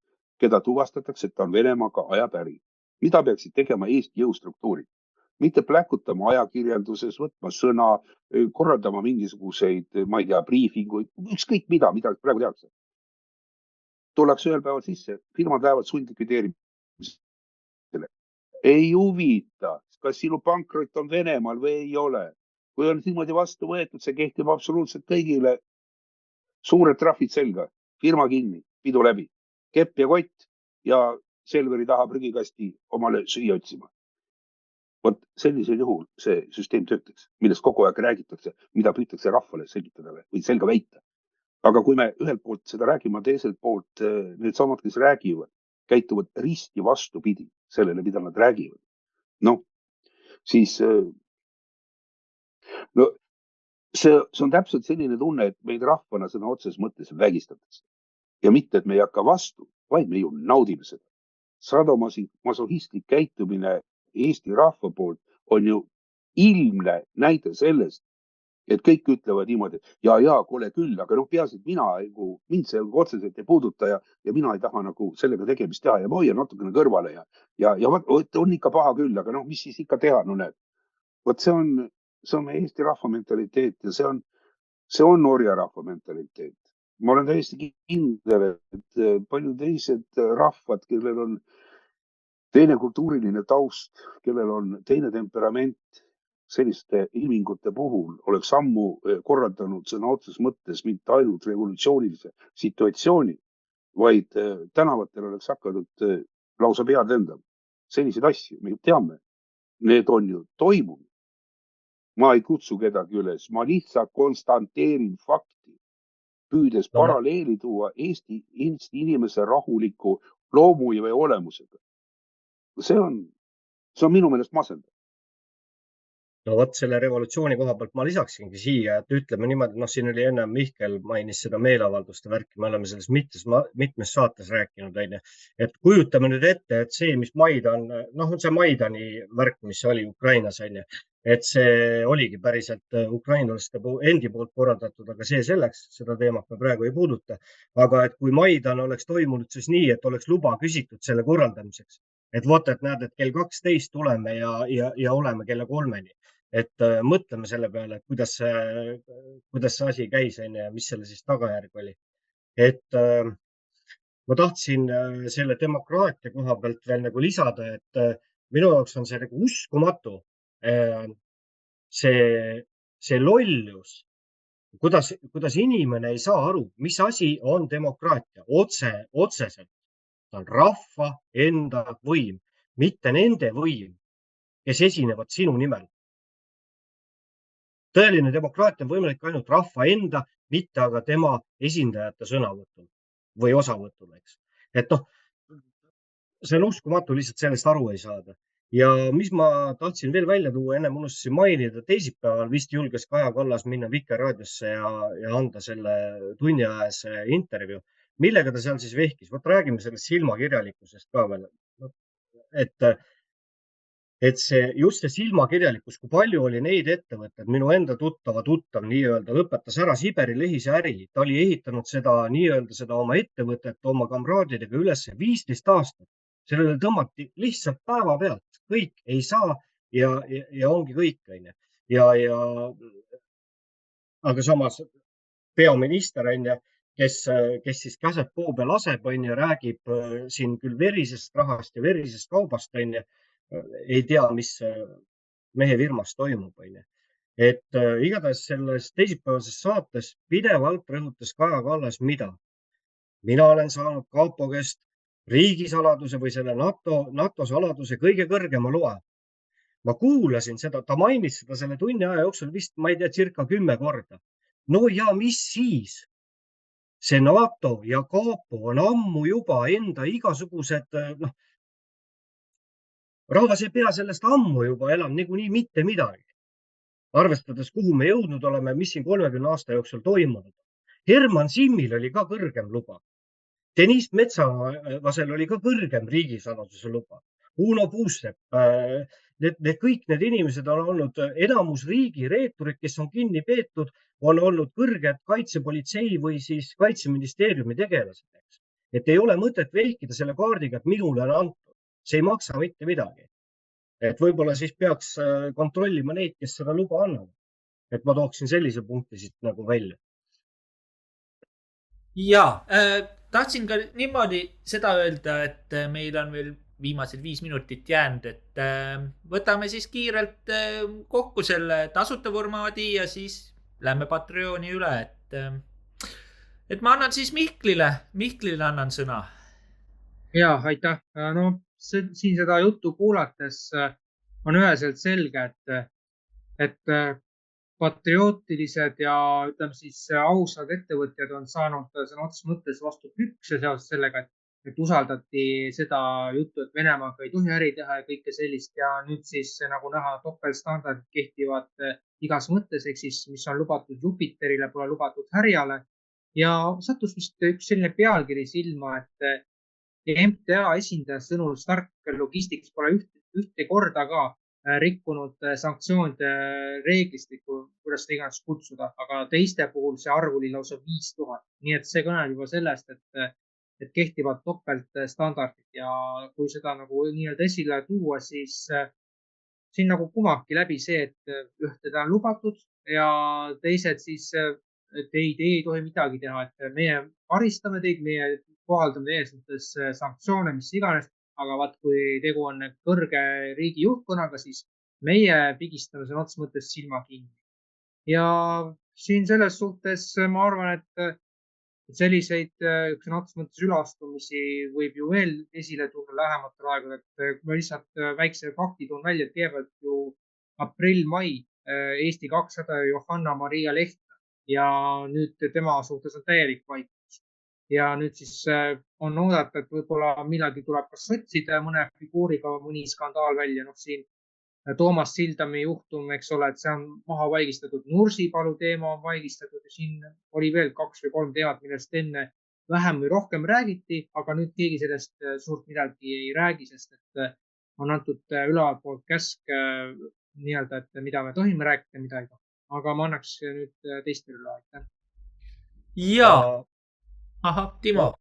keda tuvastatakse, et ta on Venemaaga ajab äri. Mida peaksid tegema Eesti jõustruktuurid? Mitte pläkutama ajakirjanduses, võtma sõna, korraldama mingisuguseid, ma ei tea, briifinguid, ükskõik mida praegu tehakse. Tullakse ühel päeval sisse, firmad lähevad sundlikvideerimisele. Ei huvita, kas sinu pankrot on Venemaal või ei ole. Kui on niimoodi vastu võetud, see kehtib absoluutselt kõigile. Suured trahvid selga, firma kinni, pidu läbi, kepp ja kott ja Selveri taha prügikasti omale süüa otsima. Vot sellisel juhul see süsteem töötaks, millest kogu aeg räägitakse, mida püütakse rahvale selgitada või selga väita. Aga kui me ühelt poolt seda räägime, teiselt poolt need samad, kes räägivad, käituvad risti vastupidi sellele, mida nad räägivad. Siis see on täpselt selline tunne, et meid rahvana sõna otseses mõttes vägistatakse. Ja mitte, et me ei hakka vastu, vaid me ju naudime seda. Sadomasohistlik käitumine Eesti rahva poolt on ju ilmne näide sellest, et kõik ütlevad niimoodi, ja kole küll, aga peaasi, et mind see otseselt ei puuduta ja mina ei taha sellega tegemist teha ja ma hoian natukene kõrvale ja on ikka paha küll, aga mis siis ikka teha, näed. Vot see on meie Eesti rahva mentaliteet ja see on Norja rahva mentaliteet. Ma olen täiesti kindel, et paljud teised rahvad, kellel on teine kultuuriline taust, kellel on teine temperament selliste ilmingute puhul, oleks sammu korraldanud sõna otseses mõttes mitte ainult revolutsioonilise situatsiooni, vaid tänavatel oleks hakanud lausa pead lendama. Selliseid asju, me teame, need on ju toimunud. Ma ei kutsu kedagi üles, ma lihtsalt konstanteerin fakti, püüdes paralleeli tuua Eesti inimese rahuliku loomu või olemusega. See on minu meelest masendav. Vot selle revolutsiooni koha pealt ma lisaksingi siia, et ütleme niimoodi, siin oli enne Mihkel mainis seda meeleavalduste värki, me oleme selles mitmes saates rääkinud, et kujutame nüüd ette, et see, mis Maidan, see Maidani värk, mis oli Ukrainas, et see oligi päriselt ukrainlaste endi poolt korraldatud, aga see selleks, seda teemat me praegu ei puuduta. Aga et kui Maidan oleks toimunud siis nii, et oleks luba küsitud selle korraldamiseks, et näed, et kell 12 tuleme ja oleme kella 3-ni. Et mõtleme selle peale, et kuidas see asi käis ja mis selle siis tagajärg oli. Et ma tahtsin selle demokraatia koha pealt veel lisada, et minu jaoks on see uskumatu, see lollus, kuidas inimene ei saa aru, mis asi on demokraatia otseselt. Ta on rahva enda võim, mitte nende võim, kes esinevad sinu nimel. Tõeline demokraatia on võimalik ainult rahva enda, mitte aga tema esindajate sõnavõtul või osavõtul, eks. Et see on uskumatu, lihtsalt sellest aru ei saada. Ja mis ma tahtsin veel välja tuua, enne unustasin mainida, teisipäeval vist julges Kaja Kallas minna Vikerraadiosse ja anda selle tunniajase intervjuu. Millega ta seal siis vehkis? Vot räägime sellest silmakirjalikkusest ka veel. Et just see silmakirjalikkus, kui palju oli neid ettevõtted, minu enda tuttav nii-öelda lõpetas ära Siberi lehise äri. Ta oli ehitanud seda oma ettevõtet oma kamraadidega üles 15 aastat. Sellele tõmmati lihtsalt päeva pealt. Kõik ei saa ja ongi kõik. Aga samas peaminister, kes siis käseb puu peal laseb, räägib siin küll verisest rahast ja verisest kaubast, ei tea, mis mehe firmas toimub. Igatahes selles teisipäevases saates pidevalt rõhutas Kaja Kallas, mida? Mina olen saanud Kapo käest riigisaladuse või selle NATO saladuse kõige kõrgema loa. Ma kuulasin seda, ta mainis seda selle tunni aja jooksul vist, ma ei tea, circa 10 korda. No ja mis siis? See NATO ja Kapo on ammu juba enda igasugused, rahvas ei pea sellest ammu juba enam niikuinii mitte midagi. Arvestades, kuhu me jõudnud oleme, mis siin 30 aasta jooksul toimunud. Herman Simmil oli ka kõrgem luba. Deniss Metsavasel oli ka kõrgem riigisaladuse luba. Uno Puusepp, kõik need inimesed on olnud enamus riigi reeturid, kes on kinni peetud, on olnud kõrged kaitsepolitsei või siis kaitseministeeriumi tegelased. Et ei ole mõtet vehkida selle kaardiga, et minule on antud. See ei maksa mitte midagi. Et võib-olla siis peaks kontrollima neid, kes seda luba annavad. Et ma tooksin sellise punkti siit nagu välja. Ja, tahtsin ka niimoodi seda öelda, et meil on veel viimased 5 minutit jäänud, et võtame siis kiirelt kokku selle tasuta formaadi ja siis lähme Patreoni üle, et ma annan siis Mihklile annan sõna. Ja, aitäh. No, siin seda juttu kuulates on üheselt selge, et patriotilised ja ütleme siis ausad ettevõtjad on saanud sõna otseses mõttes vastu pükse seoses sellega, et usaldati seda juttu, et Venemaaga ei tohi äri teha ja kõike sellist ja nüüd siis nagu näha topeltstandardid kehtivad igas mõttes, ehk siis mis on lubatud Jupiterile, pole lubatud härjale ja sattus vist üks selline pealkiri silma, et MTA esindaja sõnul Stark Logistics pole ühte korda ka rikkunud sanktsioonide reeglistikku, kuidas seda iganes kutsuda, aga teiste puhul see arv oli lausa 5000. Nii et see kõneb juba sellest, et kehtivad topeltstandardid ja kui seda nagu nii-öelda esile tuua, siis siin nagu kumabki läbi see, et ühte on lubatud ja teised siis, et ei tohi midagi teha, et meie karistame teid, meie kohaldame teie suhtes sanktsioone, mis iganes, aga vaat kui tegu on kõrge riigi juhtkonnaga, siis meie pigistame sõna otseses mõttes silma kinni. Ja siin selles suhtes ma arvan, et selliseid sõna otseses mõttes ülastumisi võib ju veel esile tulla lähematel aegadel, et ma lihtsalt väikse fakti toon välja, et kõigepealt ju aprill-mai Eesti 200 Johanna-Maria Lehtme ja nüüd tema suhtes on täielik vaikus. Ja nüüd siis on oodata, et võib-olla millalgi tuleb ka sotsida mõne figuuriga mõni skandaal välja. Siin Toomas Sildami juhtum, eks ole, et see on maha vaigistatud. Nursipalu teema on vaigistatud ja siin oli veel 2 või 3 teemat, millest enne vähem või rohkem räägiti, aga nüüd keegi sellest suurt midagi ei räägi, sest et on antud ülevalt poolt käsk nii-öelda, et mida me tohime rääkida, mida ei tohi. Aga ma annaks nüüd teistele üle, aitäh. Ja. Aha, Timo.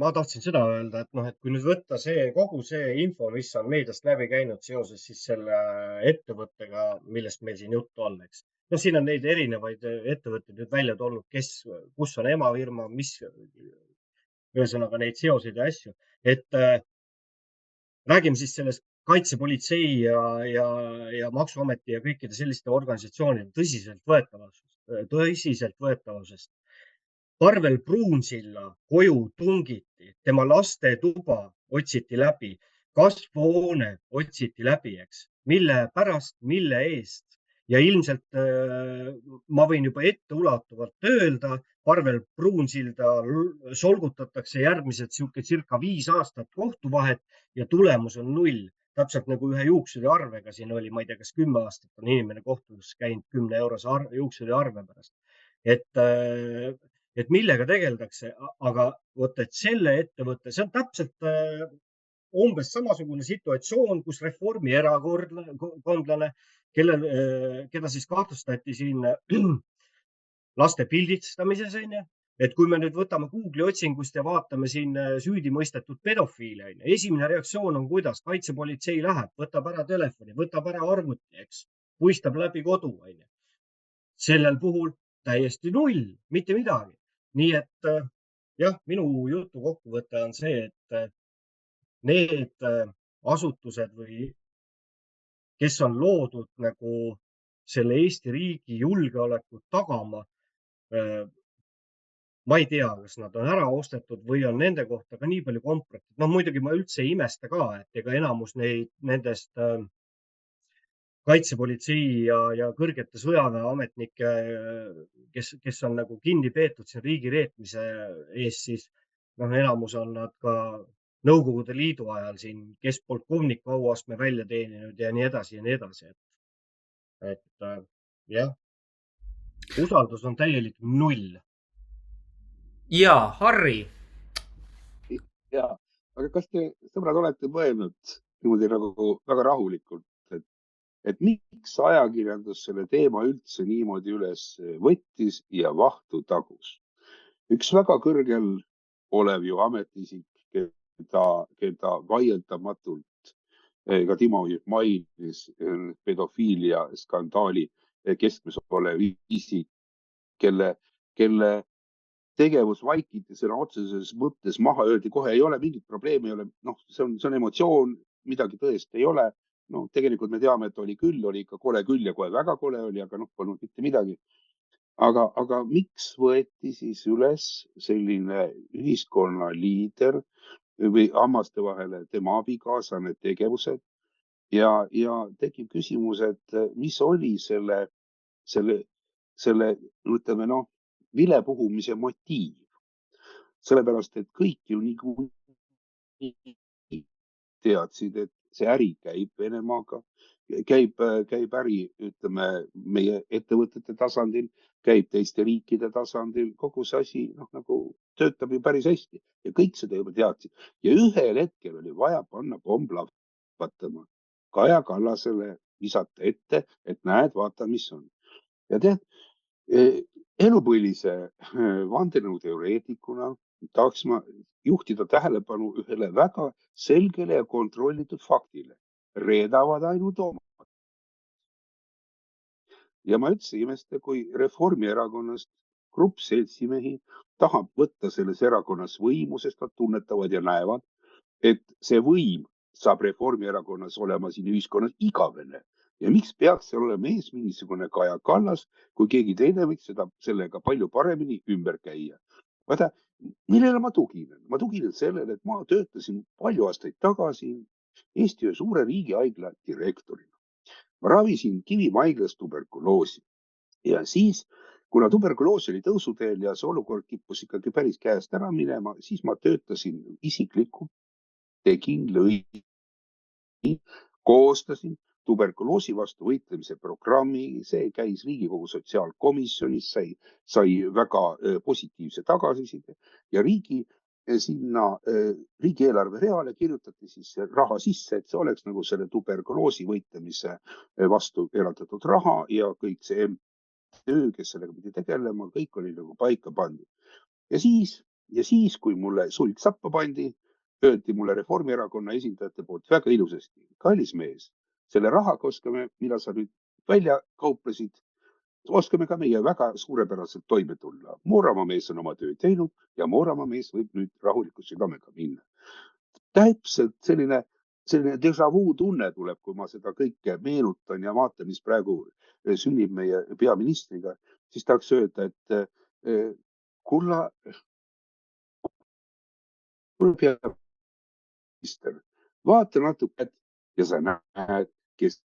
Ma tahtsin seda öelda, et kui nüüd võtta kogu see info, mis on meediast läbi käinud seoses siis selle ettevõttega, millest meil siin juttu on, eks. No siin on neid erinevaid ettevõtteid nüüd välja tolnud, kus on emafirma, mis ühesõnaga neid seoseid ja asju. Et räägime siis sellest kaitsepolitsei ja maksuameti ja kõikide selliste organisatsioonide tõsiselt võetavusest. Parvel Pruunsilla koju tungiti, tema laste tuba otsiti läbi, kasvuhoone otsiti läbi, eks. Mille pärast, mille eest ja ilmselt ma võin juba etteulatuvalt öelda, Parvel Pruunsilda solgutatakse järgmised circa 5 aastat kohtuvahet ja tulemus on 0. Täpselt nagu ühe juuksuriarvega siin oli, ma ei tea, kas 10 aastat on inimene kohtus käinud 10 eurose juuksuriarve pärast. Et millega tegeldakse, aga vot, et selle ettevõtte, see on täpselt umbes samasugune situatsioon, kus reformierakondlane, keda siis kahtlustati siin laste pildistamises, et kui me nüüd võtame Google'i otsingust ja vaatame siin süüdi mõistetud pedofiile, esimene reaktsioon on kuidas? Kaitsepolitsei läheb, võtab ära telefoni, võtab ära arvuti, eks, puistab läbi kodu. Sellel puhul täiesti 0, mitte midagi. Nii et jah, minu jutu kokkuvõte on see, et need asutused või kes on loodud nagu selle Eesti riigi julgeolekut tagama, ma ei tea, kas nad on ära ostetud või on nende kohta ka nii palju komprotit. No muidugi ma üldse ei imesta ka, et ega enamus nendest kaitsepolitsei ja kõrgete sõjaväeametnike, kes on nagu kinni peetud siin riigi reetmise ees, siis enamus on nad ka Nõukogude Liidu ajal siin keskpolkovniku auastme välja teeninud ja nii edasi ja nii edasi. Et jah, usaldus on täielik 0. Ja, Harri. Ja, aga kas te, sõbrad, olete mõelnud niimoodi nagu väga rahulikult, et miks ajakirjandus selle teema üldse niimoodi üles võttis ja vahtu tagus? Üks väga kõrgel olev ju ametiisik, keda vaieldamatult ka Timo mainis pedofiilia skandaali keskmes olev isik, kelle tegevus vaikiti sõna otseses mõttes maha, öeldi kohe, ei ole mingit probleemi, ei ole, see on emotsioon, midagi tõesti ei ole. Tegelikult me teame, et oli küll, oli ikka kole küll ja kohe väga kole oli, aga polnud mitte midagi. Aga miks võeti siis üles selline ühiskonna liider või hammaste vahele tema abikaasa need tegevused ja tekib küsimus, et mis oli selle ütleme, vilepuhumise motiiv. Sellepärast, et kõik ju niikuinii teadsid, et see äri käib Venemaaga, käib äri, ütleme, meie ettevõtete tasandil, käib teiste riikide tasandil, kogu see asi nagu töötab ju päris hästi ja kõik seda juba teadsid. Ja ühel hetkel oli vaja panna pomm plahvatama. Kaja Kallasele visata ette, et näed, vaata, mis on. Ja tead, elupõlise vandenõuteoreetikuna tahaks ma juhtida tähelepanu ühele väga selgele ja kontrollitud faktile. Reedavad ainult omad. Ja ma üldse imesta, kui Reformierakonnast grupp seltsimehi tahab võtta selles erakonnas võimu, sest nad tunnetavad ja näevad, et see võim saab Reformierakonnas olema siin ühiskonnas igavene. Ja miks peaks seal olema ees mingisugune Kaja Kallas, kui keegi teine võiks sellega palju paremini ümber käia. Vaata, millele ma tuginen? Ma tuginen sellele, et ma töötasin palju aastaid tagasi Eesti ühe suure riigihaigla direktorina. Ma ravisin Kivimaa haiglas tuberkuloosi ja siis, kuna tuberkuloos oli tõusuteel ja see olukord kippus ikkagi päris käest ära minema, siis ma töötasin isiklikult, tegin, lõin, koostasin tuberkuloosi vastu võitlemise programmi, see käis Riigikogu sotsiaalkomisjonis, sai väga positiivse tagasiside ja riigieelarve reale kirjutati siis raha sisse, et see oleks nagu selle tuberkuloosi võitlemise vastu eraldatud raha ja kõik see töö, kes sellega pidi tegelema, kõik oli nagu paika pandud. Ja siis, kui mulle sulg sappa pandi, öeldi mulle Reformierakonna esindajate poolt väga ilusasti, kallis mees, selle rahaga oskame, mida sa nüüd välja kauplesid, oskame ka meie väga suurepäraselt toime tulla. Mooramaa mees on oma töö teinud ja Mooramaa mees võib nüüd rahuliku südamega minna. Täpselt selline déjà vu tunne tuleb, kui ma seda kõike meenutan ja vaatan, mis praegu sünnib meie peaministriga, siis tahaks öelda, et kulla peaminister, vaata natuke ja sa näed, kes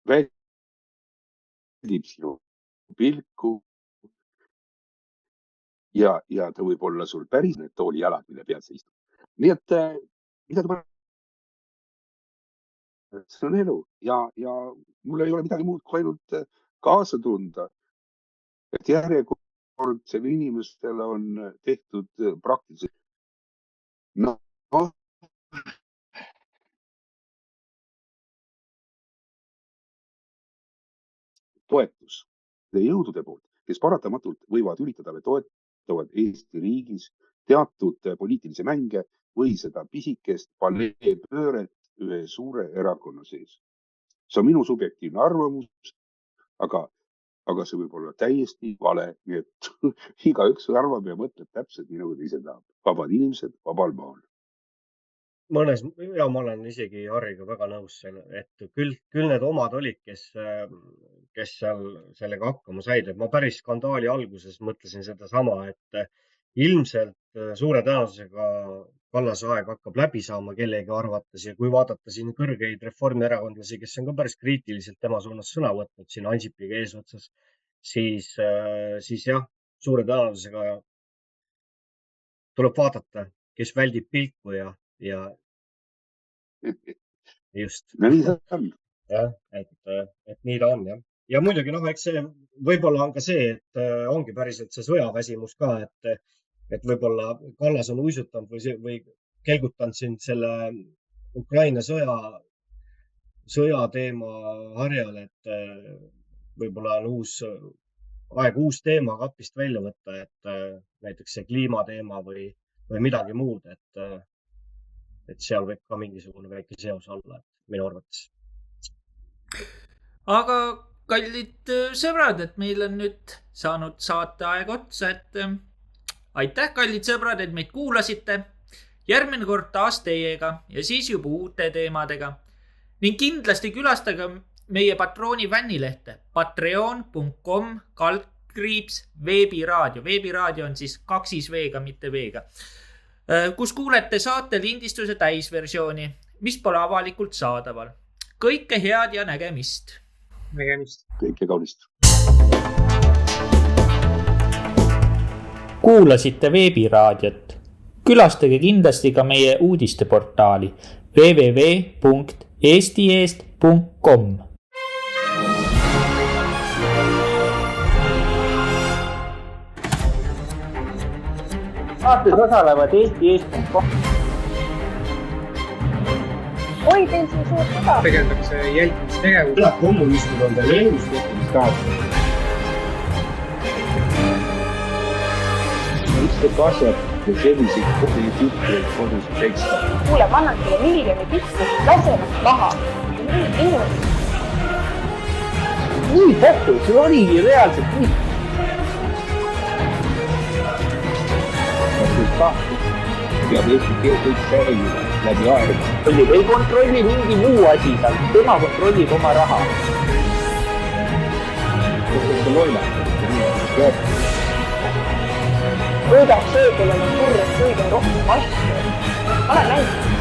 väldib sinu pilku ja ta võib olla sul päris need toolijalad, mille peal sa istud. Nii et mida ta see on elu ja mul ei ole midagi muud kui ainult kaasa tunda, et järjekordsel inimestel on tehtud praktiliselt toetus jõudude poolt, kes paratamatult võivad üritada või toetavad Eesti riigis teatud poliitilisi mänge või seda pisikest paleepööret ühe suure erakonna sees. See on minu subjektiivne arvamus, aga see võib olla täiesti vale, nii et igaüks arvab ja mõtleb täpselt nii, nagu ta ise tahab. Vabad inimesed, vabal maal. Ma olen isegi Harriga väga nõus, et küll need omad olid, kes seal sellega hakkama said. Ma päris skandaali alguses mõtlesin seda sama, et ilmselt suure tõenäosusega Kallase aeg hakkab läbi saama kellegi arvates ja kui vaadata siin kõrgeid reformierakondlasi, kes on ka päris kriitiliselt tema suunas sõna võtnud siin Ansipiga eesotsas, siis jah, suure tõenäosusega tuleb vaadata, kes väldib pilku ja just. No nii see on. Jah, et nii ta on, jah. Ja muidugi, eks see võib-olla on ka see, et ongi päriselt see sõjaväsimus ka, et võib-olla Kallas on uisutanud või kelgutanud siin selle Ukraina sõja teema harjal, et võib-olla on uus teema kapist välja võtta, et näiteks see kliimateema või midagi muud, et seal võib ka mingisugune väike seos olla, minu arvates. Aga kallid sõbrad, et meil on nüüd saanud saateaeg otsa, et aitäh, kallid sõbrad, et meid kuulasite. Järgmine kord taas teiega ja siis juba uute teemadega. Ning kindlasti külastage meie patrooni vänilehte patreon.com/veebiraadio. Veebiraadio on siis 2 V-ga, mitte V-ga. Kus kuulete saate lindistuse täisversiooni, mis pole avalikult saadaval. Kõike head ja nägemist. Nägemist. Kõike kaunist. Kuulasite veebiraadiot. Külastage kindlasti ka meie uudisteportaali www.eestieest.com. Saates osalevad eestieest.com. Oi, teil siin suur seda. Tegeldakse jälgimistegevus. Kommunistid on teil elus tekkimist kaasa. Ükskõik asjad ja selliseid tüüpid kodus teksta. Kuule, ma annan teile miljoni pikku, lase ennast maha. Nii pohku, sul oligi reaalselt nii. Peab Eesti keel kõik säilida läbi aega. Ei kontrolli mingi muu asi, tema kontrollib oma raha. See loima. Võidab see, kellel on turres kõige rohkem asju. Olen näinud.